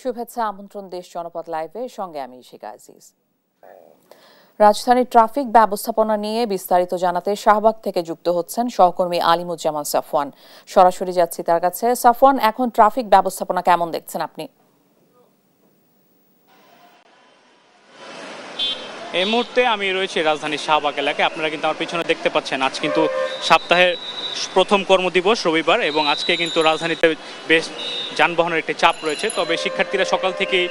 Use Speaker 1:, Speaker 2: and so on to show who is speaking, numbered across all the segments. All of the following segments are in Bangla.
Speaker 1: শুভেচ্ছা আমন্ত্রণ দেশ জনপদ লাইভে সঙ্গে আমি শিখা আজিজ। রাজধানীর ট্রাফিক ব্যবস্থাপনা নিয়ে বিস্তারিত জানাতে শাহবাগ থেকে যুক্ত হচ্ছেন সহকর্মী আলিমুজ্জামান সাফওয়ান। সরাসরি যাচ্ছি তার কাছে। সাফওয়ান, এখন ট্রাফিক ব্যবস্থাপনা কেমন দেখছেন আপনি?
Speaker 2: এই মুহূর্তে আমি রয়েছি রাজধানীর শাহবাগ এলাকায়। আপনারা কিন্তু আমার পিছনে দেখতে পাচ্ছেন, আজ কিন্তু সপ্তাহের প্রথম কর্মদিবস রবিবার, এবং আজকে কিন্তু রাজধানীতে বেশ যানবাহনের একটি চাপ রয়েছে। তবে শিক্ষার্থীরা সকাল থেকেই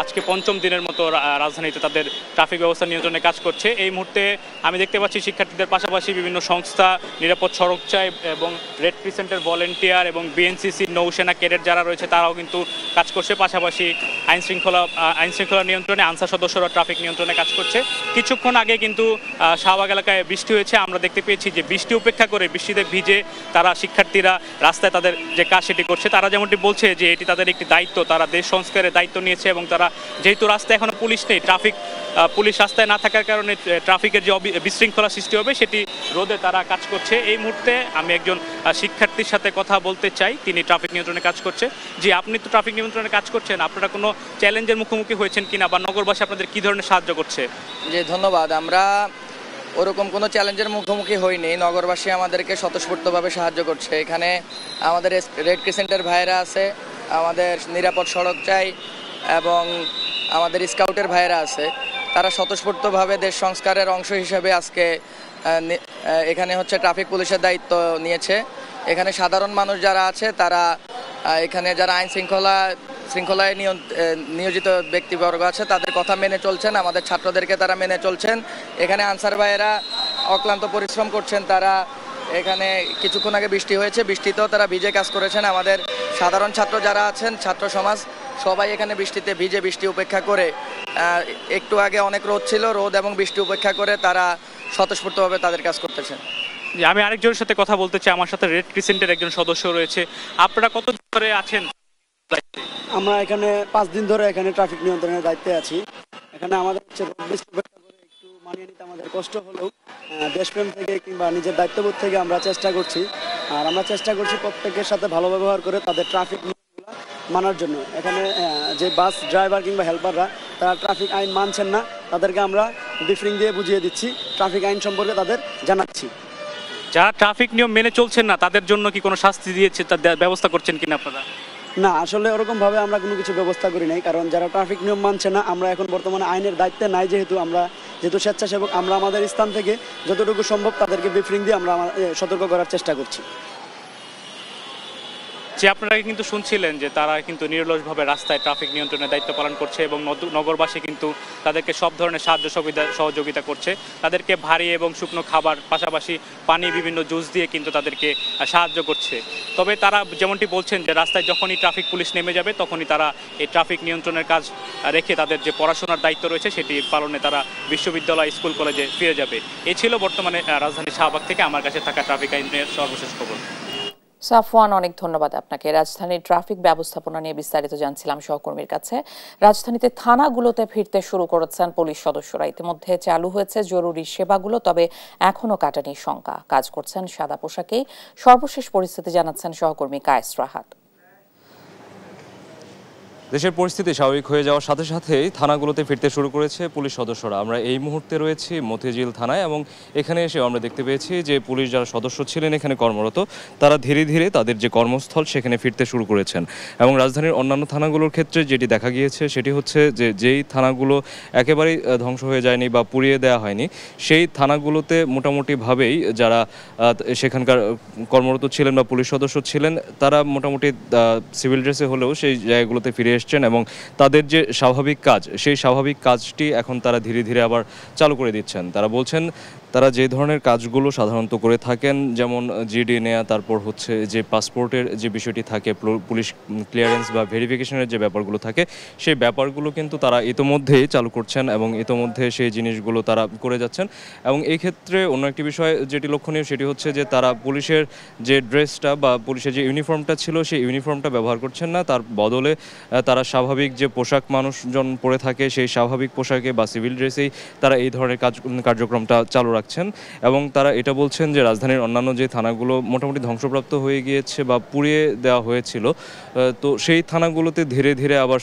Speaker 2: আজকে পঞ্চম দিনের মতো রাজধানীতে তাদের ট্রাফিক ব্যবস্থা নিয়ন্ত্রণে কাজ করছে। এই মুহূর্তে আমি দেখতে পাচ্ছি শিক্ষার্থীদের পাশাপাশি বিভিন্ন সংস্থা, নিরাপদ সড়ক চাই এবং রেড ক্রিসেন্টের ভলেন্টিয়ার এবং বিএনসিসি, নৌসেনা ক্যাডেট যারা রয়েছে তারাও কিন্তু কাজ করছে। পাশাপাশি আইন শৃঙ্খলা নিয়ন্ত্রণে আনসার সদস্যরা ট্রাফিক নিয়ন্ত্রণে কাজ করছে। কিছুক্ষণ আগে কিন্তু শাহবাগ এলাকায় বৃষ্টি হয়েছে। আমরা দেখতে পেয়েছি যে বৃষ্টি উপেক্ষা করে, বৃষ্টিতে ভিজে তারা শিক্ষার্থীরা রাস্তায় তাদের যে কাজ সেটি করছে। তারা যেমনটি বলছে যে এটি তাদের একটি দায়িত্ব, তারা দেশ সংস্কারের দায়িত্ব নিয়েছে, এবং তারা যেহেতু রাস্তায় এখনো পুলিশ নেই, পুলিশ রাস্তায় না থাকার কারণে ট্রাফিকের যে বিশৃঙ্খলা সৃষ্টি হবে সেটি রোধে তারা কাজ করছে। এই মুহূর্তে আমি একজন শিক্ষার্থীর সাথে কথা বলতে চাই, তিনি ট্রাফিক নিয়ন্ত্রণে কাজ করছে। জি, আপনি তো ট্রাফিক নিয়ন্ত্রণে কাজ করছেন, আপনারা কোনো চ্যালেঞ্জের মুখোমুখি হয়েছেন কিনা, বা নগরবাসী আপনাদের কী ধরনের সাহায্য করছে?
Speaker 3: জি, ধন্যবাদ। আমরা ওরকম কোনো চ্যালেঞ্জের মুখোমুখি হইনি। নগরবাসী আমাদেরকে স্বতঃস্ফূর্তভাবে সাহায্য করছে। এখানে আমাদের রেড ক্রিসেন্টের ভাইয়েরা আছে, আমাদের নিরাপদ সড়ক চাই এবং আমাদের স্কাউটের ভাইয়েরা আছে। তারা স্বতঃস্ফূর্তভাবে দেশ সংস্কারের অংশ হিসেবে আজকে এখানে ট্রাফিক পুলিশের দায়িত্ব নিয়েছে। এখানে সাধারণ মানুষ যারা আছে তারা এখানে যারা আইন শৃঙ্খলায় নিয়োজিত ব্যক্তিবর্গ আছে তাদের কথা মেনে চলছেন, আমাদের ছাত্রদেরকে তারা মেনে চলছেন। এখানে আনসার ভাইয়েরা অক্লান্ত পরিশ্রম করছেন। তারা এখানে কিছুক্ষণ আগে বৃষ্টি হয়েছে, বৃষ্টিতেও তারা ভিজে কাজ করেছেন। আমাদের সাধারণ ছাত্র যারা আছেন, ছাত্র সমাজ সবাই এখানে বৃষ্টিতে ভিজে, বৃষ্টি উপেক্ষা করে, একটু আগে অনেক রোদ ছিল, রোদ এবং বৃষ্টি উপেক্ষা করে তারা স্বতঃস্ফূর্তভাবে তাদের কাজ করতেছেন।
Speaker 2: আমি আরেকজনের সাথে কথা বলতে চাই, আমার সাথে রেড ক্রিসেন্টের একজন সদস্য রয়েছে। আপনারা কত ধরে আছেন?
Speaker 4: আমরা এখানে 5 দিন ধরে এখানে ট্রাফিক নিয়ন্ত্রণের দায়িত্বে আছি। এখানে আমাদের একটু মানিয়ে নিতে আমাদের কষ্ট হলেও দেশপ্রেম থেকে কিংবা নিজের দায়িত্ববোধ থেকে আমরা চেষ্টা করছি। আর আমরা চেষ্টা করছি প্রত্যেকের সাথে ভালো ব্যবহার করে তাদের ট্রাফিক নিয়মগুলো মানার জন্য। এখানে যে বাস ড্রাইভার কিংবা হেল্পাররা তারা ট্রাফিক আইন মানছেন না, তাদেরকে আমরা ব্রিফিং দিয়ে বুঝিয়ে দিচ্ছি, ট্রাফিক আইন সম্পর্কে তাদের জানাচ্ছি।
Speaker 2: যারা ট্রাফিক নিয়ম মেনে চলছেন না তাদের জন্য কি কোনো শাস্তি দিয়েছে, তার ব্যবস্থা করছেন কিনা আপনারা?
Speaker 4: না, আসলে ওরকমভাবে আমরা কোনো কিছু ব্যবস্থা করি নাই, কারণ যারা ট্রাফিক নিয়ম মানছে না, আমরা এখন বর্তমানে আইনের দায়িত্বে নাই, যেহেতু স্বেচ্ছাসেবক, আমরা আমাদের স্থান থেকে যতটুকু সম্ভব তাদেরকে ব্রিফিং দিয়ে আমরা সতর্ক করার চেষ্টা করছি।
Speaker 2: যে আপনারা কিন্তু শুনছিলেন যে তারা কিন্তু নিরলসভাবে রাস্তায় ট্রাফিক নিয়ন্ত্রণের দায়িত্ব পালন করছে, এবং নগরবাসী কিন্তু তাদেরকে সব ধরনের সহযোগিতা করছে। তাদেরকে ভারী এবং শুকনো খাবার, পাশাপাশি পানি, বিভিন্ন জুস দিয়ে কিন্তু তাদেরকে সাহায্য করছে। তবে তারা যেমনটি বলছেন যে রাস্তায় যখনই ট্রাফিক পুলিশ নেমে যাবে তখনই তারা এই ট্রাফিক নিয়ন্ত্রণের কাজ রেখে তাদের যে পড়াশোনার দায়িত্ব রয়েছে সেটি পালনে তারা বিশ্ববিদ্যালয়, স্কুল, কলেজে ফিরে যাবে। এই ছিল বর্তমানে রাজধানী শাহবাগ থেকে আমার কাছে থাকা ট্রাফিক আইনের সর্বশেষ খবর।
Speaker 1: সাফওয়ান, অনেক ধন্যবাদ আপনাকে। রাজধানীর ট্রাফিক ব্যবস্থাপনা নিয়ে বিস্তারিত জানছিলাম সহকর্মীর কাছে। রাজধানীতে থানাগুলোতে ফিরতে শুরু করেছেন পুলিশ সদস্যরা। ইতিমধ্যে চালু হয়েছে জরুরি সেবাগুলো, তবে এখনো কাটানির শঙ্কা। কাজ করছেন সাদা পোশাকেই। সর্বশেষ পরিস্থিতি জানাচ্ছেন সহকর্মী কায়েস রাহাত।
Speaker 5: দেশের পরিস্থিতি স্বাভাবিক হয়ে যাওয়ার সাথে সাথেই থানাগুলোতে ফিরতে শুরু করেছে পুলিশ সদস্যরা। আমরা এই মুহূর্তে রয়েছি মতিঝিল থানায়, এবং এখানে এসে আমরা দেখতে পেয়েছি যে পুলিশ যারা সদস্য ছিলেন এখানে কর্মরত, তারা ধীরে ধীরে তাদের যে কর্মস্থল সেখানে ফিরতে শুরু করেছেন। এবং রাজধানীর অন্যান্য থানাগুলোর ক্ষেত্রে যেটি দেখা গিয়েছে সেটি হচ্ছে যে যেই থানাগুলো একেবারেই ধ্বংস হয়ে যায়নি বা পুড়িয়ে দেওয়া হয়নি, সেই থানাগুলোতে মোটামুটিভাবেই যারা সেখানকার কর্মরত ছিলেন বা পুলিশ সদস্য ছিলেন তারা মোটামুটি সিভিল ড্রেসে হলেও সেই জায়গাগুলোতে ফিরে এসছেন, এবং তাদের যে স্বাভাবিক কাজ সেই স্বাভাবিক কাজটি এখন তারা ধীরে ধীরে আবার চালু করে দিচ্ছেন। তারা বলছেন তারা যে ধরনের কাজগুলো সাধারণত করে থাকেন, যেমন জিডি নেয়া, তারপর হচ্ছে যে পাসপোর্টের যে বিষয়টি থাকে, পুলিশ ক্লিয়ারেন্স বা ভেরিফিকেশনের যে ব্যাপারগুলো থাকে, সেই ব্যাপারগুলো কিন্তু তারা ইতোমধ্যেই চালু করছেন এবং ইতোমধ্যে সেই জিনিসগুলো তারা করে যাচ্ছেন। এবং এই ক্ষেত্রে অন্য একটি বিষয় যেটি লক্ষণীয় সেটি হচ্ছে যে তারা পুলিশের যে ড্রেসটা বা পুলিশের যে ইউনিফর্মটা ছিল সেই ইউনিফর্মটা ব্যবহার করছেন না, তার বদলে তারা স্বাভাবিক যে পোশাক মানুষজন পরে থাকে সেই স্বাভাবিক পোশাকে বা সিভিল ড্রেসেই তারা এই ধরনের কার্যক্রমটা চালু রাখছেন। রাখছেন এবং তারা এটা বলছেন যে রাজধানীর অন্যান্য যে থানাগুলো মোটামুটি ধ্বংসপ্রাপ্ত হয়ে গিয়েছে বা পুড়িয়ে দেওয়া হয়েছিল, তো সেই থানাগুলোতে ধীরে ধীরে আবার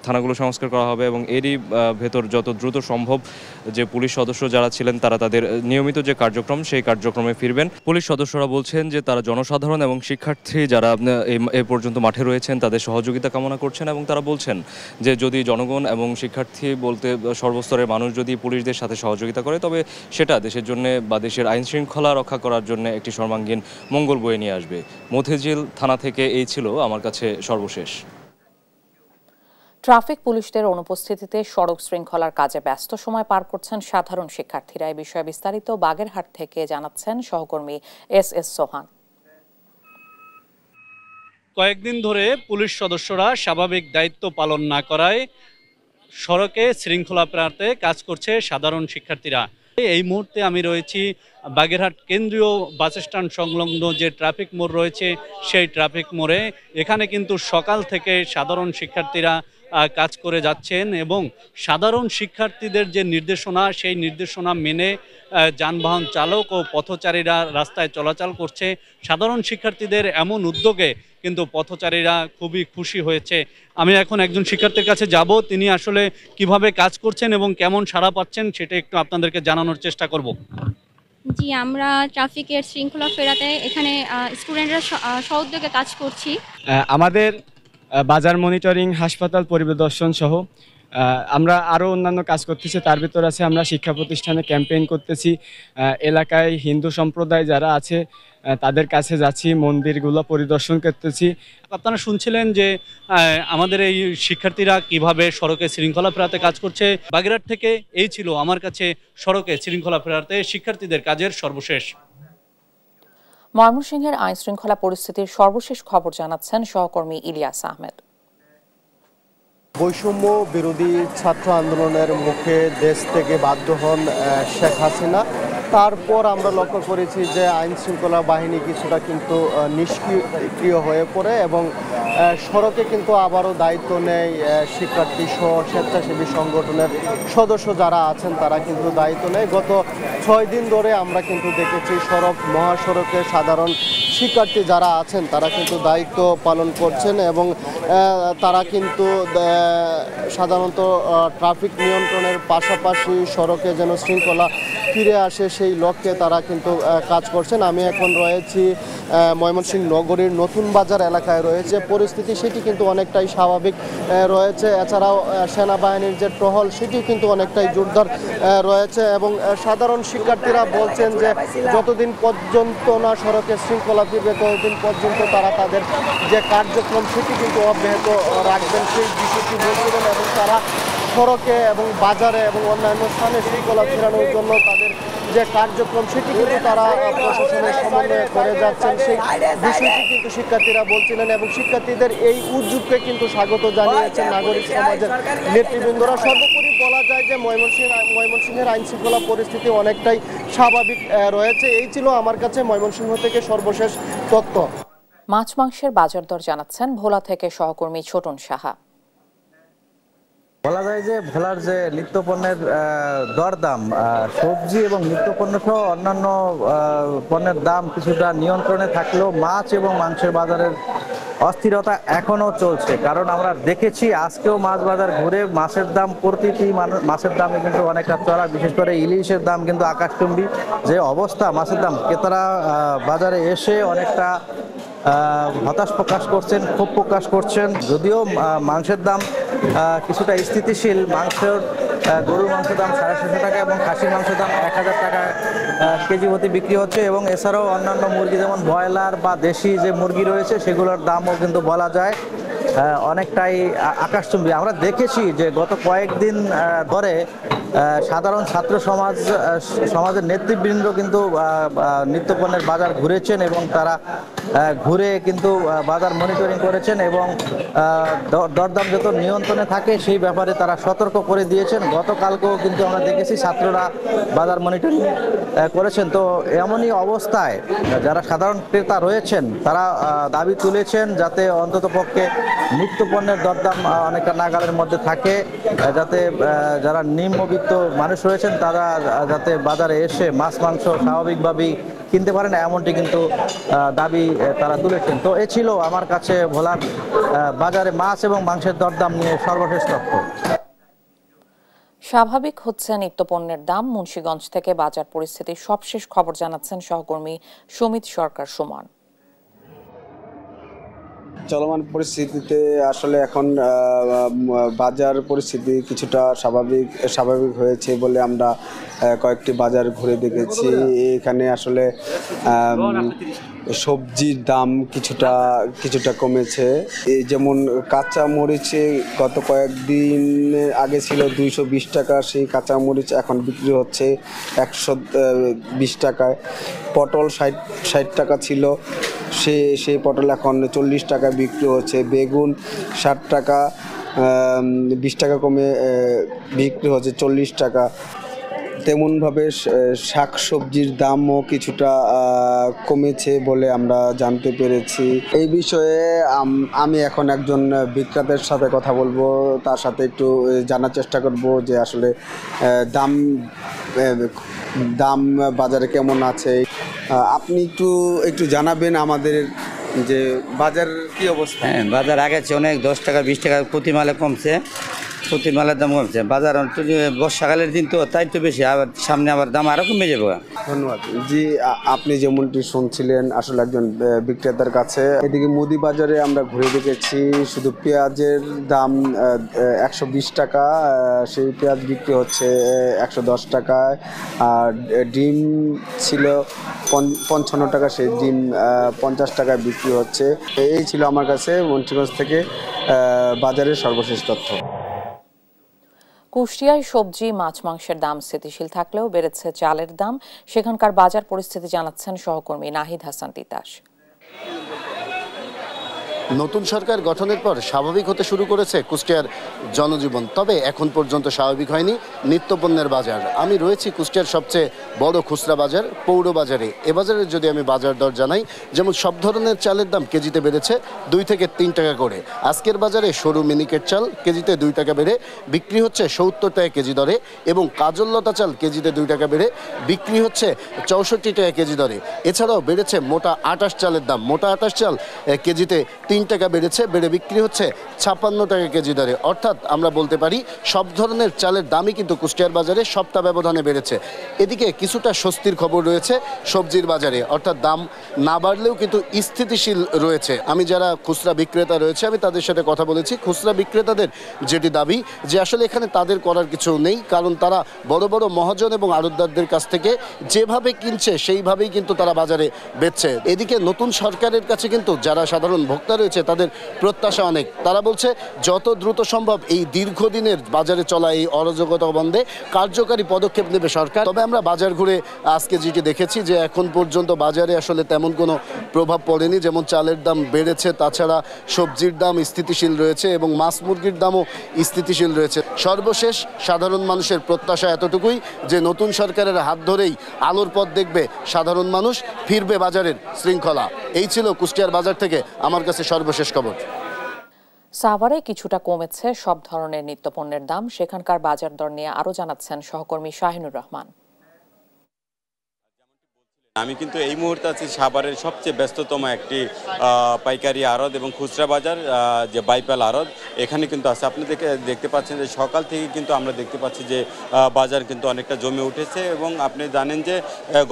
Speaker 5: থানাগুলো সংস্কার করা হবে এবং এরই ভেতর যত দ্রুত সম্ভব যে পুলিশ সদস্য যারা ছিলেন তারা তাদের নিয়মিত যে কার্যক্রম সেই কার্যক্রমে ফিরবেন। পুলিশ সদস্যরা বলছেন যে তারা জনসাধারণ এবং শিক্ষার্থী যারা এ পর্যন্ত মাঠে রয়েছেন তাদের সহযোগিতা কামনা করছেন এবং তারা বলছেন যে যদি জনগণ এবং শিক্ষার্থী বলতে সর্বস্তরের মানুষ যদি পুলিশদের সাথে সহযোগিতা করে তবে সেটা দেশের জন্য বা দেশের আইন শৃঙ্খলা রক্ষা করার জন্য একটি সর্বাঙ্গীন মঙ্গল বয়ে নিয়ে আসবে। মতিঝিল থানা থেকে এই ছিল আমার কাছে সর্বশেষ।
Speaker 1: ট্রাফিক পুলিশদের অনুপস্থিতিতে সড়ক শৃঙ্খলার কাজে ব্যস্ত সময় পার করছেন সাধারণ শিক্ষার্থীরা। এই বিষয়ে বিস্তারিত বাগেরহাট থেকে জানাচ্ছেন সহকর্মী এস এস সোহান।
Speaker 6: কয়েকদিন ধরে পুলিশ সদস্যরা স্বাভাবিক দায়িত্ব পালন না করায় সড়কে শৃঙ্খলা প্রার্থে কাজ করছে সাধারণ শিক্ষার্থীরা। এই মুহূর্তে আমি রয়েছি বাগেরহাট কেন্দ্রীয় বাস স্ট্যান্ড সংলগ্ন যে ট্রাফিক মোড় রয়েছে সেই ট্রাফিক মোড়ে। এখানে কিন্তু সকাল থেকে সাধারণ শিক্ষার্থীরা কাজ করে যাচ্ছেন এবং সাধারণ শিক্ষার্থীদের যে নির্দেশনা সেই নির্দেশনা মেনে যানবাহন চালক ও পথচারীরা রাস্তায় চলাচল করছে। সাধারণ শিক্ষার্থীদের এমন উদ্যোগে কিন্তু পথচারীরা খুবই খুশি হয়েছে। আমি এখন একজন শিক্ষার্থীর কাছে যাব, তিনি আসলে কিভাবে কাজ করছেন এবং কেমন সাড়া পাচ্ছেন সেটা একটু আপনাদেরকে জানানোর চেষ্টা করব।
Speaker 7: জি, আমরা ট্রাফিকের শৃঙ্খলা ফেরাতে এখানে স্টুডেন্টরা সহযোগে কাজ করছি।
Speaker 8: আমাদের বাজার মনিটরিং, হাসপাতাল পরিদর্শন সহ আমরা আরও অন্যান্য কাজ করতেছি। তার ভিতর আছে আমরা শিক্ষা প্রতিষ্ঠানে ক্যাম্পেইন করতেছি, এলাকায় হিন্দু সম্প্রদায় যারা আছে তাদের কাছে যাচ্ছি, মন্দিরগুলো পরিদর্শন করতেছি।
Speaker 6: আপনারা শুনছিলেন যে আমাদের এই শিক্ষার্থীরা কিভাবে সড়কে শৃঙ্খলা ফেরাতে কাজ করছে। বাগেরহাট থেকে এই ছিল আমার কাছে সড়কে শৃঙ্খলা ফেরাতে শিক্ষার্থীদের কাজের সর্বশেষ।
Speaker 1: ময়মনসিংহের আইন শৃঙ্খলা পরিস্থিতির সর্বশেষ খবর জানাচ্ছেন সহকর্মী ইলিয়াস আহমেদ।
Speaker 9: বৈষম্য বিরোধী ছাত্র আন্দোলনের মুখে দেশ থেকে বাধ্য হন শেখ হাসিনা। তারপর আমরা লক্ষ্য করেছি যে আইন শৃঙ্খলা বাহিনী কিছুটা কিন্তু নিষ্ক্রিয় হয়ে পড়ে এবং সড়কে কিন্তু আবারও দায়িত্ব নেয় শিক্ষার্থী সহ স্বেচ্ছাসেবী সংগঠনের সদস্য যারা আছেন তারা কিন্তু দায়িত্ব নেয়। গত 6 দিন ধরে আমরা কিন্তু দেখেছি মহাসড়কে সাধারণ শিক্ষার্থী যারা আছেন তারা কিন্তু দায়িত্ব পালন করছেন এবং তারা কিন্তু সাধারণত ট্রাফিক নিয়ন্ত্রণের পাশাপাশি সড়কে যেন শৃঙ্খলা ফিরে আসে সেই লক্ষ্যে তারা কিন্তু কাজ করছেন। আমি এখন রয়েছি ময়মনসিংহ নগরীর নতুন বাজার এলাকায় রয়েছে। পরিস্থিতি সেটি কিন্তু অনেকটাই স্বাভাবিক রয়েছে। এছাড়াও সেনাবাহিনীর যে টহল সেটিও কিন্তু অনেকটাই জোরদার রয়েছে এবং সাধারণ শিক্ষার্থীরা বলছেন যে যতদিন পর্যন্ত না সড়কে শৃঙ্খলা ফিরবে ততদিন পর্যন্ত তারা তাদের যে কার্যক্রম সেটি কিন্তু অব্যাহত রাখবেন সেই বিষয়টি বলছিলেন এবং তারা সড়কে এবং বাজারে এবং অন্যান্য স্থানে শৃঙ্খলা ফেরানোর জন্য তাদের যে কার্যক্রম সেটি কিন্তু তারা প্রশাসনের সমন্বয়ে করে যাচ্ছেন সেই বিষয়টি কিন্তু শিক্ষার্থীরা বলছিলেন এবং শিক্ষার্থীদের এই উদ্যোগকে কিন্তু স্বাগত জানিয়েছেন নাগরিক সমাজের নেতৃবৃন্দরা। সর্বোপরি বলা যায় যে ময়মনসিংহের আইন শৃঙ্খলা পরিস্থিতি অনেকটাই স্বাভাবিক রয়েছে। এই ছিল আমার কাছে ময়মনসিংহ থেকে সর্বশেষ তথ্য।
Speaker 1: মাছ মাংসের বাজার দর জানাচ্ছেন ভোলা থেকে সহকর্মী ছোটন সাহা।
Speaker 10: বলা যায় যে ভোলার যে নিত্যপণ্যের দরদাম, সবজি এবং নিত্যপণ্য সহ অন্যান্য পণ্যের দাম কিছুটা নিয়ন্ত্রণে থাকলেও মাছ এবং মাংসের বাজারের অস্থিরতা এখনো চলছে। কারণ আমরা দেখেছি আজকেও মাছ বাজার ঘুরে মাছের দাম, প্রতিটি মাছের দামে কিন্তু অনেকটা চড়া। বিশেষ করে ইলিশের দাম কিন্তু আকাশচুম্বী যে অবস্থা, মাছের দাম ক্রেতারা বাজারে এসে অনেকটা হতাশ প্রকাশ করছেন, ক্ষোভ প্রকাশ করছেন। যদিও মাংসের দাম কিছুটা স্থিতিশীল, গরুর মাংসের দাম 650 টাকা এবং খাসির মাংসের দাম 1000 টাকা কেজি প্রতি বিক্রি হচ্ছে এবং এছাড়াও অন্যান্য মুরগি যেমন ব্রয়লার বা দেশি যে মুরগি রয়েছে সেগুলোর দামও কিন্তু বলা যায় অনেকটাই আকাশচুম্বী। আমরা দেখেছি যে গত কয়েকদিন ধরে সাধারণ ছাত্র সমাজের নেতৃবৃন্দ কিন্তু নিত্যপণ্যের বাজার ঘুরেছেন এবং তারা ঘুরে কিন্তু বাজার মনিটরিং করেছেন এবং দরদাম যত নিয়ন্ত্রণে থাকে সেই ব্যাপারে তারা সতর্ক করে দিয়েছেন। গতকালকেও কিন্তু আমরা দেখেছি ছাত্ররা বাজার মনিটরিং করেছেন। তো এমনই অবস্থায় যারা সাধারণ ক্রেতা রয়েছেন তারা দাবি তুলেছেন যাতে অন্ততপক্ষে নিত্যপণ্যের দরদাম অনেকটা নাগালের মধ্যে থাকে, যাতে যারা নিম্নবিত্ত মানুষ রয়েছেন তারা যাতে বাজারে এসে মাছ মাংস স্বাভাবিকভাবেই কিনতে পারেন, এমনটি কিন্তু দাবি তারা তুলেছেন। তো এ ছিল আমার কাছে ভোলার বাজারে মাছ এবং মাংসের দরদাম নিয়ে সর্বশেষ তথ্য।
Speaker 1: স্বাভাবিক হচ্ছে নিত্যপণ্যের দাম। মুন্সিগঞ্জ থেকে বাজার পরিস্থিতির সবশেষ খবর জানাচ্ছেন সহকর্মী সুমিত সরকার সুমন।
Speaker 11: চলমান পরিস্থিতিতে আসলে এখন বাজার পরিস্থিতি কিছুটা স্বাভাবিক হয়েছে বলে আমরা কয়েকটি বাজার ঘুরে দেখেছি। এখানে আসলে সবজির দাম কিছুটা কমেছে। এই যেমন কাঁচা মরিচে গত কয়েকদিন আগে ছিল 220 টাকা, সেই কাঁচা মরিচ এখন বিক্রি হচ্ছে 120 টাকায়। পটল 60 টাকা ছিল, সেই পটল এখন 40 টাকা বিক্রি হচ্ছে। বেগুন 60 টাকা, 20 টাকা কমে বিক্রি হচ্ছে 40 টাকা। তেমনভাবে শাক সবজির দামও কিছুটা কমেছে বলে আমরা জানতে পেরেছি। এই বিষয়ে আমি এখন একজন বিক্রেতার সাথে কথা বলবো, তার সাথে একটু জানার চেষ্টা করব যে আসলে দাম বাজারে কেমন আছে। আপনি একটু জানাবেন আমাদের যে বাজার কি অবস্থা?
Speaker 12: হ্যাঁ, বাজার আগে চেয়ে অনেক 10 টাকা 20 টাকা প্রতি মালে কমছে, প্রতি মালের দাম কমছে। বাজার বর্ষাকালের দিন তো তাই তো বেশি, আবার সামনে আবার দাম আরও কমে যাবে।
Speaker 11: ধন্যবাদ। জি, আপনি যেমনটি শুনছিলেন আসলে একজন বিক্রেতার কাছে। এদিকে মুদি বাজারে আমরা ঘুরে দেখেছি, শুধু পেঁয়াজের দাম 120 টাকা, সেই পেঁয়াজ বিক্রি হচ্ছে 110 টাকায়। আর ডিম ছিল 55 টাকা, সেই ডিম 50 টাকায় বিক্রি হচ্ছে। এই ছিল আমার কাছে মুন্সিগঞ্জ থেকে বাজারের সর্বশেষ তথ্য।
Speaker 1: কুষ্টিয়ায় সবজি মাছ মাংসের দাম স্থিতিশীল থাকলেও বেড়েছে চালের দাম। সেখানকার বাজার পরিস্থিতি জানাচ্ছেন সহকর্মী নাহিদ হাসান তিতাস।
Speaker 13: নতুন সরকার গঠনের পর স্বাভাবিক হতে শুরু করেছে কুষ্টিয়ার জনজীবন, তবে এখন পর্যন্ত স্বাভাবিক হয়নি নিত্যপণ্যের বাজার। আমি রয়েছি কুষ্টিয়ার সবচেয়ে বড় খুচরা বাজার পৌর বাজারে। এ বাজারে যদি আমি বাজার দর জানাই, যেমন সব ধরনের চালের দাম কেজিতে বেড়েছে 2 থেকে 3 টাকা করে। আজকের বাজারে সরু মিনিকেট চাল কেজিতে 2 টাকা বেড়ে বিক্রি হচ্ছে 70 টাকা কেজি দরে, এবং কাজললতা চাল কেজিতে 2 টাকা বেড়ে বিক্রি হচ্ছে 64 টাকা কেজি দরে। এছাড়াও বেড়েছে মোটা আটাশ চালের দাম। মোটা আটাশ চাল কেজিতে 3 টাকা বেড়ে বিক্রি হচ্ছে 56 টাকা কেজি দরে। অর্থাৎ আমরা বলতে পারি সব ধরনের চালের দামই কিন্তু কুষ্টিয়ার বাজারে সপ্তাহ ব্যবধানে বেড়েছে। এদিকে কিছুটা স্বস্তির খবর রয়েছে সবজির বাজারে, অর্থাৎ দাম না বাড়লেও কিন্তু স্থিতিশীল রয়েছে। আমি যারা খুচরা বিক্রেতা রয়েছে আমি তাদের সাথে কথা বলেছি। খুচরা বিক্রেতাদের যেটি দাবি যে আসলে এখানে তাদের করার কিছু নেই, কারণ তারা বড় বড় মহাজন এবং আড়তদারদের কাছ থেকে যেভাবে কিনছে সেইভাবেই কিন্তু তারা বাজারে বেচছে। এদিকে নতুন সরকারের কাছে কিন্তু যারা সাধারণ ভোক্তা রয়েছে তাদের প্রত্যাশা অনেক। তারা বলছে যত দ্রুত সম্ভব এই দীর্ঘদিনের বাজারে চলা এই অরাজকতা বন্ধে কার্যকারী পদক্ষেপ নেবে সরকার। তবে আমরা বাজার ঘুরে আজকে যেটি দেখেছি যে এখন পর্যন্ত বাজারে আসলে তেমন কোনো প্রভাব পড়েনি। যেমন চালের দাম বেড়েছে, তাছাড়া সবজির দাম স্থিতিশীল রয়েছে এবং মাছ মুরগির দামও স্থিতিশীল রয়েছে। সর্বশেষ সাধারণ মানুষের প্রত্যাশা এতটুকুই যে নতুন সরকারের হাত ধরেই আলোর পথ দেখবে সাধারণ মানুষ, ফিরবে বাজারের শৃঙ্খলা। এই ছিল কুষ্টিয়ার বাজার থেকে আমার কাছে সর্বশেষ খবর।
Speaker 1: সাভারে কিছুটা কমেছে সব ধরনের নিত্যপণ্যের দাম। সেখানকার বাজার দর নিয়ে আরো জানাচ্ছেন সহকর্মী শাহিনুর রহমান।
Speaker 14: আমি কিন্তু এই মুহূর্তে আছি সাভারের সবচেয়ে ব্যস্ততম একটি পাইকারি আড়ত এবং খুচরা বাজার, যে বাইপাল আড়ত, এখানে কিন্তু আছে। আপনি দেখতে পাচ্ছেন যে সকাল থেকে কিন্তু আমরা দেখতে পাচ্ছি যে বাজার কিন্তু অনেকটা জমে উঠেছে। এবং আপনি জানেন যে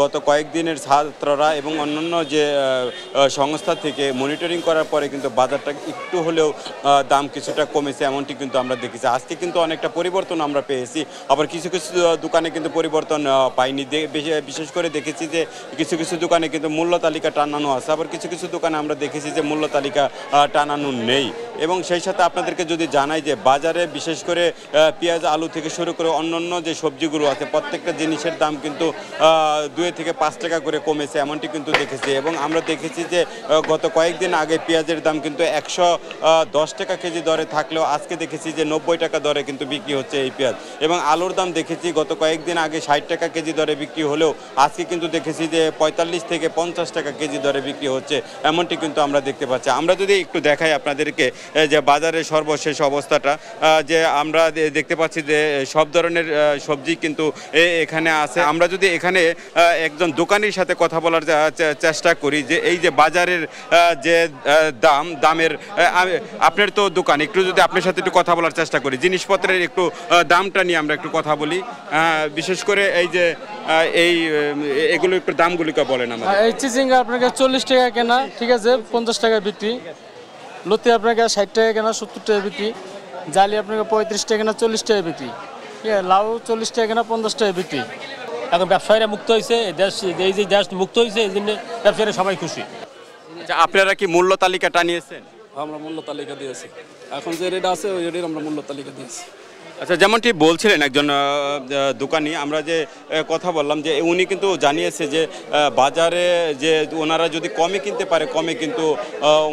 Speaker 14: গত কয়েকদিনের ছাত্ররা এবং অন্যান্য যে সংস্থা থেকে মনিটরিং করার পরে কিন্তু বাজারটা একটু হলেও দাম কিছুটা কমেছে, এমনটি কিন্তু আমরা দেখেছি। আজকে কিন্তু অনেকটা পরিবর্তন আমরা পেয়েছি, আবার কিছু কিছু দোকানে কিন্তু পরিবর্তন পাইনি। বিশেষ করে দেখেছি যে কিছু কিছু দোকানে কিন্তু মূল্য তালিকা টানানো আছে, আবার কিছু কিছু দোকানে আমরা দেখেছি যে মূল্য তালিকা টানানো নেই। এবং সেই সাথে আপনাদেরকে যদি জানাই যে বাজারে বিশেষ করে পেঁয়াজ আলু থেকে শুরু করে অন্যান্য যে সবজিগুলো আছে প্রত্যেকটা জিনিসের দাম কিন্তু 2 থেকে 5 টাকা করে কমেছে এমনটি কিন্তু দেখেছি। এবং আমরা দেখেছি যে গত কয়েকদিন আগে পেঁয়াজের দাম কিন্তু 110 টাকা কেজি দরে থাকলেও আজকে দেখেছি যে 90 টাকা দরে কিন্তু বিক্রি হচ্ছে এই পেঁয়াজ। এবং আলুর দাম দেখেছি গত কয়েকদিন আগে 60 টাকা কেজি দরে বিক্রি হলেও আজকে কিন্তু দেখেছি যে 45 থেকে 50 টাকা কেজি দরে বিক্রি হচ্ছে এমনটি কিন্তু আমরা দেখতে পাচ্ছি। আমরা যদি একটু দেখাই আপনাদেরকে যে বাজারের সর্বশেষ অবস্থাটা, যে আমরা দেখতে পাচ্ছি যে সব ধরনের সবজি কিন্তু এখানে আছে। আমরা যদি এখানে একজন দোকানির সাথে কথা বলার চেষ্টা করি যে এই যে বাজারের যে দামের, আপনার তো দোকান, একটু যদি আপনার সাথে একটু কথা বলার চেষ্টা করি জিনিসপত্রের একটু দামটা নিয়ে আমরা একটু কথা বলি। বিশেষ করে এই যে এগুলো একটু দামগুলিকে বলেন আমাদের।
Speaker 15: এই চিচিঙ্গা আপনাকে 40 টাকা কেনা, ঠিক আছে, 50 টাকা বিক্রি। লতি আপনাকে 60 টাকা কেনা, 70 টাকা বিক্রি। জালি আপনাকে 35 টাকা কেনা, 40 টাকা বিক্রি। ঠিক আছে, লাউ 40 টাকা কেনা, 50 টাকা বিক্রি।
Speaker 16: এখন ব্যবসায়ীরা মুক্ত হয়েছে, এই যে দেশ মুক্ত হয়েছে, এই জন্য ব্যবসায়ীরা সবাই খুশি।
Speaker 14: আপনারা কি মূল্য তালিকাটা নিয়েছেন?
Speaker 17: আমরা মূল্য তালিকা দিয়েছি, এখন যে রেট আছে ওই রেটের আমরা মূল্য তালিকা দিয়েছি।
Speaker 14: আচ্ছা, যেমনটি বলছিলেন একজন দোকানি, আমরা যে কথা বললাম যে উনি কিন্তু জানিয়েছে যে বাজারে যে ওনারা যদি কমে কিনতে পারে কমে কিন্তু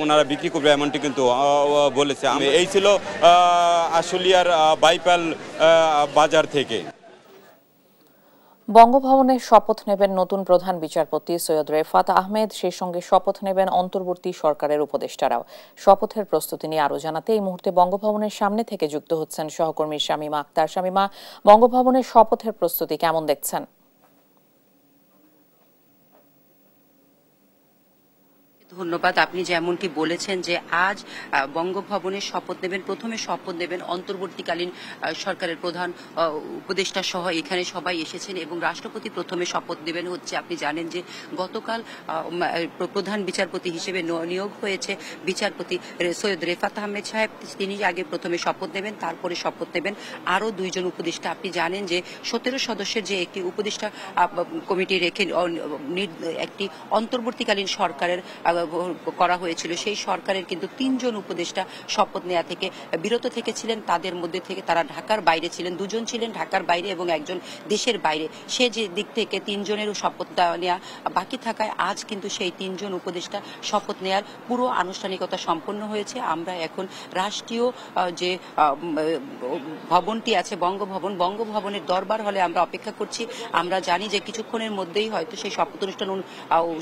Speaker 14: ওনারা বিক্রি করবে এমনটি কিন্তু বলেছে। এই ছিল আশুলিয়ার বাইপাল বাজার থেকে।
Speaker 1: বঙ্গভবনে শপথ নেবেন নতুন প্রধান বিচারপতি সৈয়দ রেফাত আহমেদ, সেই সঙ্গে শপথ নেবেন অন্তর্বর্তী সরকারের উপদেষ্টারাও। শপথের প্রস্তুতি নিয়ে আরো জানাতে এই মুহূর্তে বঙ্গভবনের সামনে থেকে যুক্ত হচ্ছেন সহকর্মী শামীমা আক্তার। শামীমা, বঙ্গভবনের শপথের প্রস্তুতি কেমন দেখছেন?
Speaker 18: ধন্যবাদ। আপনি যেমনটি বলেছেন যে আজ বঙ্গভবনে শপথ নেবেন, প্রথমে শপথ নেবেন অন্তর্বর্তীকালীন সরকারের প্রধান উপদেষ্টা সহ এখানে সবাই এসেছেন এবং রাষ্ট্রপতি প্রথমে শপথ নেবেন হচ্ছে। আপনি জানেন যে গতকাল প্রধান বিচারপতি হিসেবে নিয়োগ হয়েছে বিচারপতি সৈয়দ রেফাত আহমেদ সাহেব, তিনি আগে প্রথমে শপথ নেবেন, তারপরে শপথ নেবেন আরও 2 জন উপদেষ্টা। আপনি জানেন যে 17 সদস্যের যে একটি উপদেষ্টা কমিটি রেখে একটি অন্তর্বর্তীকালীন সরকারের করা হয়েছিল, সেই সরকারের কিন্তু 3 জন উপদেষ্টা শপথ নেওয়া থেকে বিরত থেকেছিলেন। তাদের মধ্যে থেকে তারা ঢাকার বাইরে ছিলেন, 2 জন ছিলেন ঢাকার বাইরে এবং 1 জন দেশের বাইরে। সে যে দিক থেকে 3 জনেরও শপথ নেওয়া বাকি থাকায় আজ কিন্তু সেই 3 জন উপদেষ্টা শপথ নেওয়ার পুরো আনুষ্ঠানিকতা সম্পন্ন হয়েছে। আমরা এখন রাষ্ট্রীয় যে ভবনটি আছে বঙ্গভবনের দরবার হলে আমরা অপেক্ষা করছি। আমরা জানি যে কিছুক্ষণের মধ্যেই হয়তো সেই শপথ অনুষ্ঠান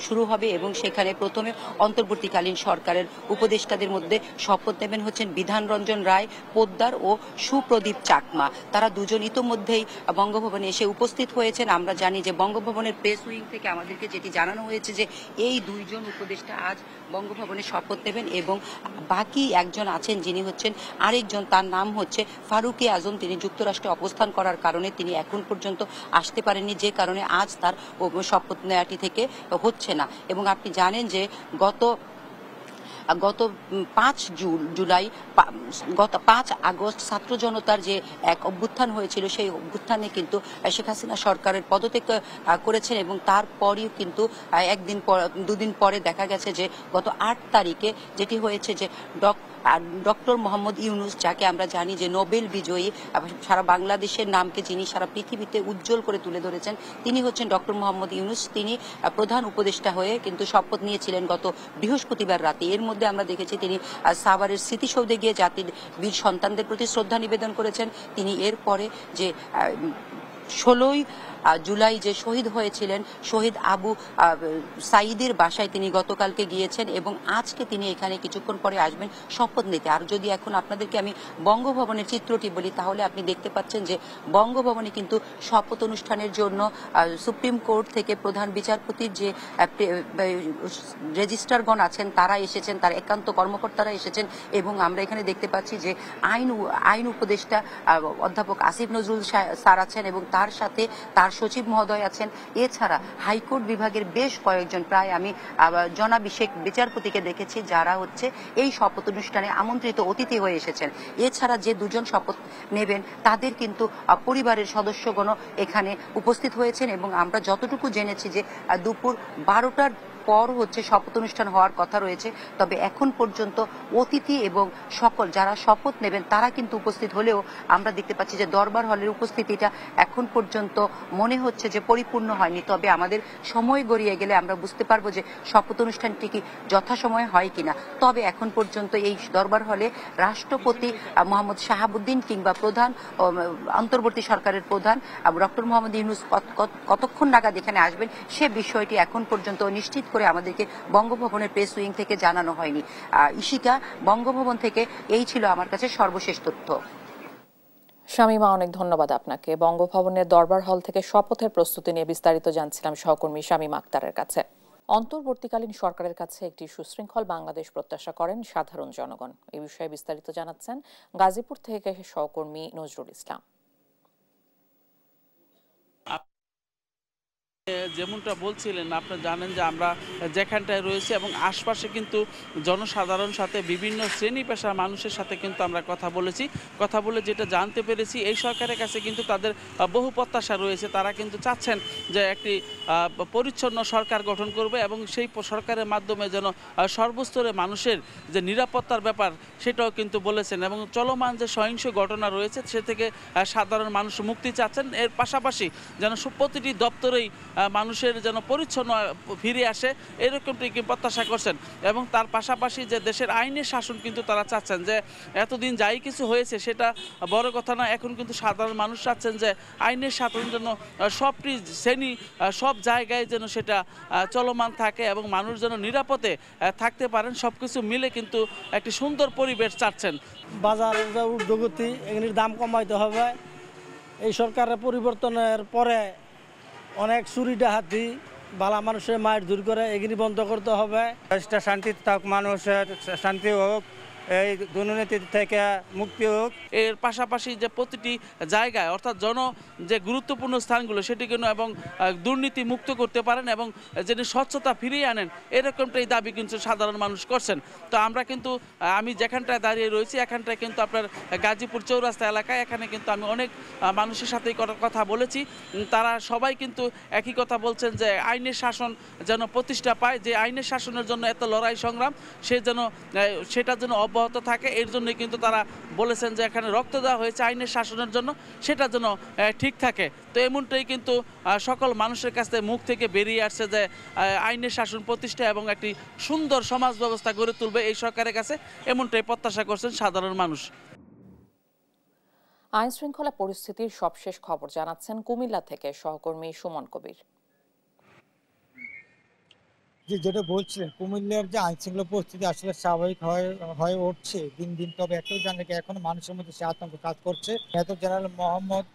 Speaker 18: শুরু হবে এবং সেখানে প্রথমে অন্তর্বর্তীকালীন সরকারের উপদেষ্টাদের মধ্যে শপথ নেবেন হচ্ছেন বিধান রঞ্জন রায় পোদ্দার ও সুপ্রদীপ চাকমা। তারা 2 জন ইতোমধ্যেই বঙ্গভবনে এসে উপস্থিত হয়েছেন। আমরা জানি যে বঙ্গভবনের প্রেস উইং থেকে আমাদেরকে যেটি জানানো হয়েছে যে এই 2 জন উপদেষ্টা আজ বঙ্গভবনে শপথ নেবেন এবং বাকি 1 জন আছেন যিনি হচ্ছেন আরেকজন, তার নাম হচ্ছে ফারুকি আজম। তিনি যুক্তরাষ্ট্রে অবস্থান করার কারণে তিনি এখন পর্যন্ত আসতে পারেননি, যে কারণে আজ তার শপথ নেওয়াটি থেকে হচ্ছে না। এবং আপনি জানেন যে গত 5 আগস্ট ছাত্র জনতার যে এক অভ্যুত্থান হয়েছিল, সেই অভ্যুত্থানে কিন্তু শেখ হাসিনা সরকারের পদত্যাগ করেছেন এবং তারপরেও কিন্তু 2 দিন পরে দেখা গেছে যে গত 8 তারিখে যেটি হয়েছে যে ডক্টর মোহাম্মদ ইউনুস, যাকে আমরা জানি যে নোবেল বিজয়ী, সারা বাংলাদেশের নামকে যিনি সারা পৃথিবীতে উজ্জ্বল করে তুলে ধরেছেন, তিনি হচ্ছেন ডক্টর মোহাম্মদ ইউনুস। তিনি প্রধান উপদেষ্টা হয়ে কিন্তু শপথ নিয়েছিলেন গত বৃহস্পতিবার রাতে। এর মধ্যে আমরা দেখেছি তিনি সাভারের স্মৃতিসৌধে গিয়ে জাতির বীর সন্তানদের প্রতি শ্রদ্ধা নিবেদন করেছেন। তিনি এরপরে যে 16 জুলাই যে শহীদ হয়েছিলেন শহীদ আবু সাইদের বাসায় তিনি গতকালকে গিয়েছেন এবং আজকে তিনি এখানে কিছুক্ষণ পরে আসবেন শপথ নিতে। আর যদি এখন আপনাদেরকে আমি বঙ্গভবনের চিত্রটি বলি তাহলে আপনি দেখতে পাচ্ছেন যে বঙ্গভবনে কিন্তু শপথ অনুষ্ঠানের জন্য সুপ্রিম কোর্ট থেকে প্রধান বিচারপতির যে রেজিস্ট্রারগণ আছেন তারা এসেছেন, তার একান্ত কর্মকর্তারা এসেছেন এবং আমরা এখানে দেখতে পাচ্ছি যে আইন উপদেষ্টা অধ্যাপক আসিফ নজরুল স্যার আছেন এবং তার সাথে তার সচিব মহোদয় আছেন। এছাড়া হাইকোর্ট বিভাগের বেশ কয়েকজন, প্রায় আমি জনাভিষেক বিচারপতিকে দেখেছি যারা হচ্ছে এই শপথ অনুষ্ঠানে আমন্ত্রিত অতিথি হয়ে এসেছেন। এছাড়া যে 2 জন শপথ নেবেন তাদের কিন্তু পরিবারের সদস্যগণ এখানে উপস্থিত হয়েছেন এবং আমরা যতটুকু জেনেছি যে দুপুর 12টার পর হচ্ছে শপথ অনুষ্ঠান হওয়ার কথা রয়েছে, তবে এখন পর্যন্ত অতিথি এবং সকল যারা শপথ নেবেন তারা কিন্তু উপস্থিত হলেও আমরা দেখতে পাচ্ছি যে দরবার হলের উপস্থিতিটা এখন পর্যন্ত মনে হচ্ছে যে পরিপূর্ণ হয়নি। তবে আমাদের সময় গড়িয়ে গেলে আমরা বুঝতে পারবো যে শপথ অনুষ্ঠানটি কি যথাসময়ে হয় কিনা। তবে এখন পর্যন্ত এই দরবার হলে রাষ্ট্রপতি মোহাম্মদ শাহাবুদ্দিন কিংবা প্রধান অন্তর্বর্তী সরকারের প্রধান ডক্টর মোহাম্মদ ইউনূস কতক্ষণ নাগাদ এখানে আসবেন সে বিষয়টি এখন পর্যন্ত নিশ্চিত করে আমাদেরকে বঙ্গভবনের প্রেস উইং থেকে জানানো হয়নি। ইশিকা, বঙ্গভবন থেকে এই ছিল আমার কাছে সর্বশেষ তথ্য।
Speaker 1: শামীমা, অনেক ধন্যবাদ আপনাকে। বঙ্গভবনের দরবার হল থেকে শপথের প্রস্তুতি নিয়ে বিস্তারিত জানছিলাম সহকর্মী শামীমা আক্তারের কাছে। অন্তর্বর্তীকালীন সরকারের কাছে একটি সুশৃঙ্খল বাংলাদেশ প্রত্যাশা করেন সাধারণ জনগণ। এই বিষয়ে বিস্তারিত জানাচ্ছেন গাজীপুর থেকে সহকর্মী নজরুল ইসলাম।
Speaker 19: যেমনটা বলছিলেন, আপনারা জানেন যে আমরা যেখানটায় রয়েছি এবং আশপাশে কিন্তু জনসাধারণ সাথে বিভিন্ন শ্রেণী পেশার মানুষের সাথে কিন্তু আমরা কথা বলে যেটা জানতে পেরেছি, এই সরকারের কাছে কিন্তু তাদের বহু প্রত্যাশা রয়েছে। তারা কিন্তু চাচ্ছেন যে একটি পরিচ্ছন্ন সরকার গঠন করবে এবং সেই সরকারের মাধ্যমে যেন সর্বস্তরে মানুষের যে নিরাপত্তার ব্যাপার সেটাও কিন্তু বলেছেন এবং চলমান যে সহিংস ঘটনা রয়েছে সে থেকে সাধারণ মানুষ মুক্তি চাচ্ছেন। এর পাশাপাশি যেন প্রতিটি দপ্তরেই মানুষের যেন পরিচ্ছন্ন ফিরে আসে এরকমটি প্রত্যাশা করছেন এবং তার পাশাপাশি যে দেশের আইনের শাসন কিন্তু তারা চাচ্ছেন যে এতদিন যাই কিছু হয়েছে সেটা বড় কথা না, এখন কিন্তু সাধারণ মানুষ চাচ্ছেন যে আইনের শাসন যেন সবটি শ্রেণী সব জায়গায় যেন সেটা চলমান থাকে এবং মানুষ যেন নিরাপদে থাকতে পারেন। সব কিছু মিলে কিন্তু একটি সুন্দর পরিবেশ চাচ্ছেন।
Speaker 20: বাজারের যে ঊর্ধ্বগতি এগুলির দাম কমাইতে হবে। এই সরকারের পরিবর্তনের পরে অনেক চুরি ডাকাতি বালা মানুষের মায়ের দূর করে এগুলি বন্ধ করতে হবে।
Speaker 21: দেশটা শান্তিতে থাক, মানুষের শান্তি হোক, এই দুর্নীতি থেকে মুক্তি হোক।
Speaker 19: এর পাশাপাশি যে প্রতিটি জায়গায় অর্থাৎ যে গুরুত্বপূর্ণ স্থানগুলো সেটিকে এবং দুর্নীতি মুক্ত করতে পারেন এবং যিনি স্বচ্ছতা ফিরিয়ে আনেন এরকমটাই দাবি কিন্তু সাধারণ মানুষ করছেন। তো আমরা কিন্তু আমি যেখানটায় দাঁড়িয়ে রয়েছি এখানটায় কিন্তু আপনার গাজীপুর চৌরাস্তা এলাকায়, এখানে কিন্তু আমি অনেক মানুষের সাথেই কথা বলেছি। তারা সবাই কিন্তু একই কথা বলছেন যে আইনের শাসন যেন প্রতিষ্ঠা পায়, যে আইনের শাসনের জন্য এত লড়াই সংগ্রাম সেটা যেন অব্যাহত থাকে। এর জন্যই কিন্তু তারা বলেছেন যে এখানে রক্ত দেওয়া হয়েছে আইনের শাসনের জন্য, সেটা যেন ঠিক থাকে। তো এমনটাই কিন্তু সকল মানুষের কাছে মুখ থেকে বেরিয়ে আসছে যে আইনের শাসন প্রতিষ্ঠা এবং একটি সুন্দর সমাজ ব্যবস্থা গড়ে তুলবে এই সরকারের কাছে, এমনটাই প্রত্যাশা করছেন সাধারণ মানুষ।
Speaker 1: আইন শৃঙ্খলা পরিস্থিতির সবশেষ খবর জানাচ্ছেন কুমিল্লা থেকে সহকর্মী সুমন কবির।
Speaker 22: যেটা বলছিলেন, কুমিল্লার যে আইনশৃঙ্খলা পরিস্থিতি আসলে স্বাভাবিক হয়ে উঠছে দিন দিন, তবে একটাই জানেন এখন মানুষের মধ্যে সে আতঙ্ক কাজ করছে। মেজর জেনারেল মোহাম্মদ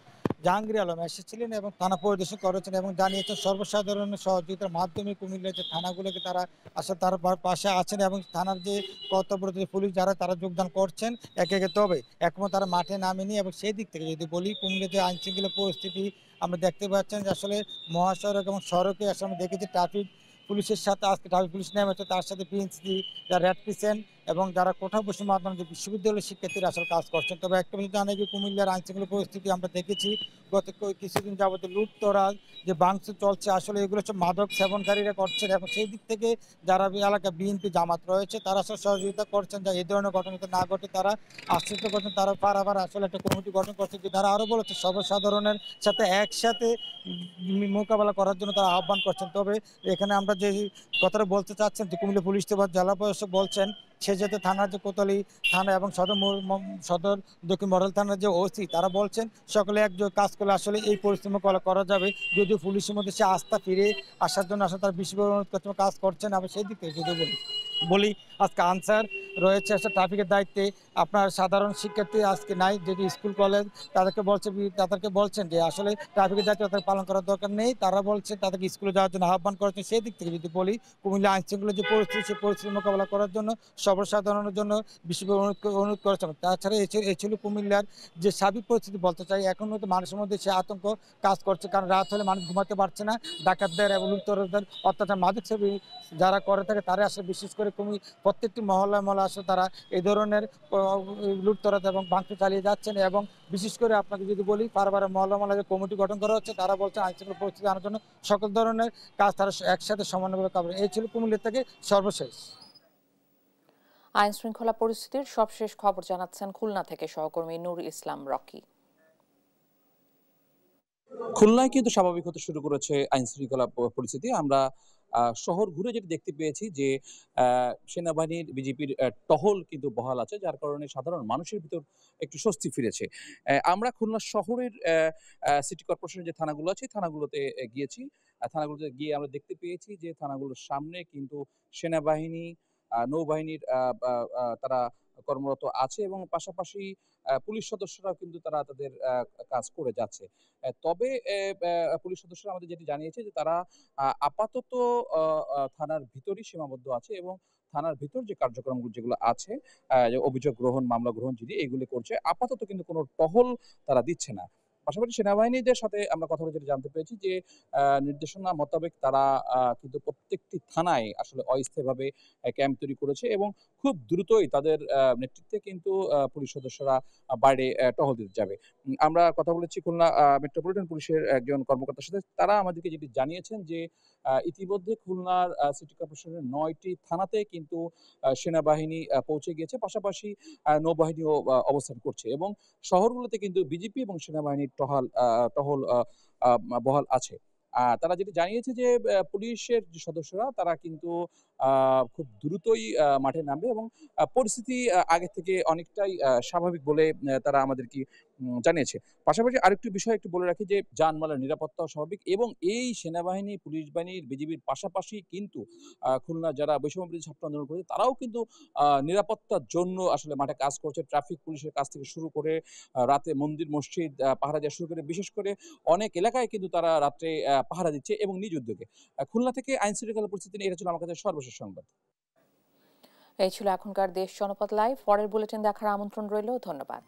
Speaker 22: জাহাঙ্গীর আলম এসেছিলেন এবং থানা পরিদর্শন করেছেন এবং জানিয়েছেন সর্বসাধারণের সহযোগিতার মাধ্যমে কুমিল্লার যে থানাগুলোকে তারা আসলে তার পাশে আছেন এবং থানার যে কর্তব্যরত পুলিশ যারা তারা যোগদান করছেন একে একে। তবে এখনো তারা মাঠে নামেনি এবং সেই দিক থেকে যদি বলি, কুমিল্লার যে আইনশৃঙ্খলা পরিস্থিতি আমরা দেখতে পাচ্ছেন যে আসলে মহাসড়ক এবং সড়কে আসলে আমরা দেখেছি ট্রাফিক পুলিশের সাথে আজকে ট্রাফিক পুলিশ নেমেছে, তার সাথে পিএনসি, যারা রেড ক্রিসেন্ট এবং যারা কোঠা বসে মাধ্যমে যে বিশ্ববিদ্যালয়ের শিক্ষার্থীরা আসলে কাজ করছেন। তবে একটা বিষয় জানা গিয়ে কুমিল্লার আইনশৃঙ্খলা পরিস্থিতি আমরা দেখেছি গত কিছুদিন যাবত লুটতরাজ যে ভাঙচুর চলছে, আসলে এগুলো সব মাদক সেবনকারীরা করছেন এবং সেই দিক থেকে যারা এলাকা বিএনপি জামাত রয়েছে তারা আসলে সহযোগিতা করছেন যে এই ধরনের ঘটনা না ঘটে, তারা আশ্রিত করছেন। তারা পারাবার আসলে একটা কমিটি গঠন করছে, যে তারা আরও বলেছে সর্বসাধারণের সাথে একসাথে মোকাবেলা করার জন্য তারা আহ্বান করছেন। তবে এখানে আমরা যে কথাটা বলতে চাচ্ছেন যে কুমিল্লা পুলিশ জেলা প্রশাসক বলছেন সেজাতে থানার যে কোতোয়ালি থানা এবং সদর দক্ষিণ মডেল থানার যে ওসি তারা বলছেন সকলে একযোগ কাজ করলে আসলে এই পরিস্থিতি মোকাবেলা করা যাবে। যদিও পুলিশের মধ্যে সে আস্থা ফিরে আসার জন্য আসলে তারা বিশেষ কাজ করছেন। আবার সেই দিক থেকে যদি বলি আজকে আনসার রয়েছে আসলে ট্রাফিকের দায়িত্বে, আপনার সাধারণ শিক্ষার্থী আজকে নাই, যদি স্কুল কলেজ তাদেরকে বলছেন যে আসলে ট্রাফিকের দায়িত্ব তাদের পালন করার দরকার নেই, তারা বলছে তাদেরকে স্কুলে যাওয়ার জন্য আহ্বান করেছেন। সেই দিক থেকে যদি বলি কুমিল্লা আইনশৃঙ্খলার যে পরিস্থিতি সেই পরিস্থিতি মোকাবেলা করার জন্য সর্বসাধারণের জন্য বিশেষভাবে অনুরোধ করেছেন। তাছাড়া এই ছিল কুমিল্লার যে সার্বিক পরিস্থিতি বলতে চাই। এখন হয়তো মানুষের মধ্যে সে আতঙ্ক কাজ করছে, কারণ রাত হলে মানুষ ঘুমাতে পারছে না, ডাকাতদের এবং লুটতরাজদের অত্যাচার মাদক সেবী যারা করে থাকে তারা আসলে বিশেষ করে প্রত্যেকটি মহল্লায় আসলে তারা এই ধরনের লুটতরাজ এবং ভাঙচুর চালিয়ে যাচ্ছেন। এবং বিশেষ করে আপনাকে যদি বলি, পারবারে মহল্লা যে কমিটি গঠন করা হচ্ছে, তারা বলছে আইনশৃঙ্খলা পরিস্থিতি আনার জন্য সকল ধরনের কাজ তারা একসাথে সমন্বয়ভাবে করবে। এই ছিল কুমিল্লা থেকে সর্বশেষ।
Speaker 1: আইন শৃঙ্খলা পরিস্থিতির সবশেষ খবর জানাচ্ছেন খুলনা থেকে সহকর্মী নূর ইসলাম রকি।
Speaker 3: খুলনায় কিন্তু স্বাভাবিক হতে শুরু করেছে আইন শৃঙ্খলা পরিস্থিতি। আমরা শহর ঘুরে যেটা দেখতে পেয়েছি যে সেনাবাহিনীর বিজেপির টহল কিন্তু বহাল আছে, যার কারণে সাধারণ মানুষের ভিতর একটু স্বস্তি ফিরেছে। আমরা খুলনা শহরের সিটি কর্পোরেশনের যে থানাগুলো আছে থানাগুলোতে গিয়েছি। থানাগুলোতে গিয়ে আমরা দেখতে পেয়েছি যে থানাগুলোর সামনে কিন্তু সেনাবাহিনী, নৌবাহিনীর তারা কর্মরত আছে এবং পাশাপাশি পুলিশ সদস্যরাও কিন্তু তারা তাদের কাজ করে যাচ্ছে। তবে পুলিশ সদস্যরা আমাদের যেটি জানিয়েছে যে তারা আপাতত থানার ভিতরই সীমাবদ্ধ আছে এবং থানার ভিতর যে কার্যক্রমগুলো যেগুলো আছে, অভিযোগ গ্রহণ, মামলা গ্রহণ যদি এগুলি করছে, আপাতত কিন্তু কোনো টহল তারা দিচ্ছে না। পাশাপাশি সেনাবাহিনীদের সাথে আমরা কথা বলে যেটা জানতে পেরেছি যে নির্দেশনা মোতাবেক তারা কিন্তু প্রত্যেকটি থানায় আসলে অস্থায়ীভাবে ক্যাম্প তৈরি করেছে এবং খুব দ্রুতই তাদের নেতৃত্বে কিন্তু পুলিশ সদস্যরা বাইরে টহল দিতে যাবে। আমরা কথা বলেছি খুলনা মেট্রোপলিটন পুলিশের একজন কর্মকর্তার সাথে। তারা আমাদেরকে যেটি জানিয়েছেন যে ইতিমধ্যে খুলনার সিটি কর্পোরেশনের ৯টি থানাতে কিন্তু সেনাবাহিনী পৌঁছে গিয়েছে, পাশাপাশি নৌবাহিনীও অবস্থান করছে এবং শহরগুলোতে কিন্তু বিজেপি এবং সেনাবাহিনীর টহল বহাল আছে। তারা যেটি জানিয়েছে যে পুলিশের যে সদস্যরা তারা কিন্তু খুব দ্রুতই মাঠে নামবে এবং পরিস্থিতি আগে থেকে অনেকটাই স্বাভাবিক বলে তারা আমাদেরকে জানিয়েছে। পাশাপাশি আরেকটি বিষয় একটু বলে রাখি যে যানমালের নিরাপত্তাও স্বাভাবিক এবং এই সেনাবাহিনী, পুলিশ বাহিনীর, বিজিবির পাশাপাশি কিন্তু খুলনা যারা বৈষম্যবিরোধী ছাত্র আন্দোলন করেছে তারাও কিন্তু নিরাপত্তার জন্য আসলে মাঠে কাজ করছে। ট্রাফিক পুলিশের কাছ থেকে শুরু করে রাতে মন্দির মসজিদ পাহারা দেওয়া শুরু করে বিশেষ করে অনেক এলাকায় কিন্তু তারা রাত্রে পাহারা দিচ্ছে এবং নিজ উদ্যোগে। খুলনা থেকে আইন শৃঙ্খলা পরিস্থিতি নিয়ে এটা ছিল আমার কাছে সর্বশেষ সংবাদ।
Speaker 1: এই ছিল এখনকার দেশ জনপদ লাইভ। পরের বুলেটিন দেখার আমন্ত্রণ রইল। ধন্যবাদ।